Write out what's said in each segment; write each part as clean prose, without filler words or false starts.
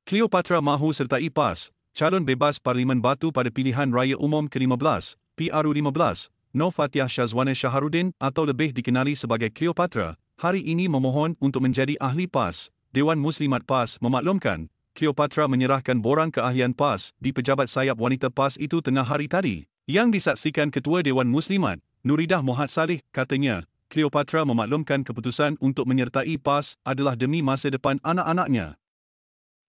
Cleopatra mahu sertai PAS, calon bebas Parlimen Batu pada pilihan raya umum ke-15, PRU15, Nur Fatiah Syazwana Shaharuddin atau lebih dikenali sebagai Cleopatra, hari ini memohon untuk menjadi ahli PAS. Dewan Muslimat PAS memaklumkan, Cleopatra menyerahkan borang keahlian PAS di pejabat sayap wanita PAS itu tengah hari tadi. Yang disaksikan Ketua Dewan Muslimat, Nuridah Mohd Saleh, katanya, Cleopatra memaklumkan keputusan untuk menyertai PAS adalah demi masa depan anak-anaknya.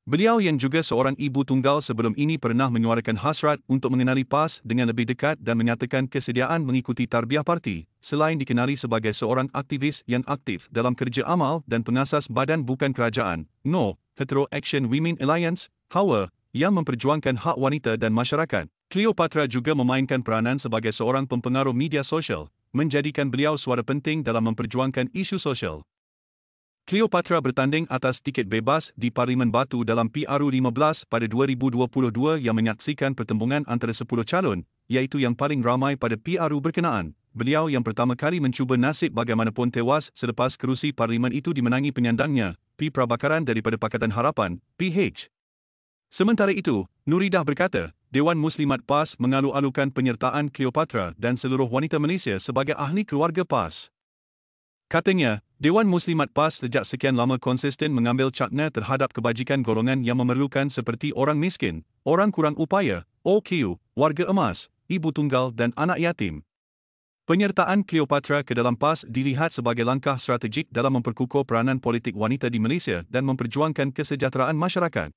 Beliau yang juga seorang ibu tunggal sebelum ini pernah menyuarakan hasrat untuk mengenali PAS dengan lebih dekat dan menyatakan kesediaan mengikuti tarbiyah parti, selain dikenali sebagai seorang aktivis yang aktif dalam kerja amal dan pengasas Badan Bukan Kerajaan, NO, Hetero Action Women Alliance, HAWA, yang memperjuangkan hak wanita dan masyarakat. Cleopatra juga memainkan peranan sebagai seorang pempengaruh media sosial, menjadikan beliau suara penting dalam memperjuangkan isu sosial. Cleopatra bertanding atas tiket bebas di Parlimen Batu dalam PRU15 pada 2022 yang menyaksikan pertembungan antara 10 calon, iaitu yang paling ramai pada PRU berkenaan. Beliau yang pertama kali mencuba nasib bagaimanapun tewas selepas kerusi Parlimen itu dimenangi penyandangnya, P. Prabakaran daripada Pakatan Harapan, PH. Sementara itu, Nuridah berkata, Dewan Muslimat PAS mengalu-alukan penyertaan Cleopatra dan seluruh wanita Malaysia sebagai ahli keluarga PAS. Katanya, Dewan Muslimat PAS sejak sekian lama konsisten mengambil cakna terhadap kebajikan golongan yang memerlukan seperti orang miskin, orang kurang upaya, OQ, warga emas, ibu tunggal dan anak yatim. Penyertaan Cleopatra ke dalam PAS dilihat sebagai langkah strategik dalam memperkukuh peranan politik wanita di Malaysia dan memperjuangkan kesejahteraan masyarakat.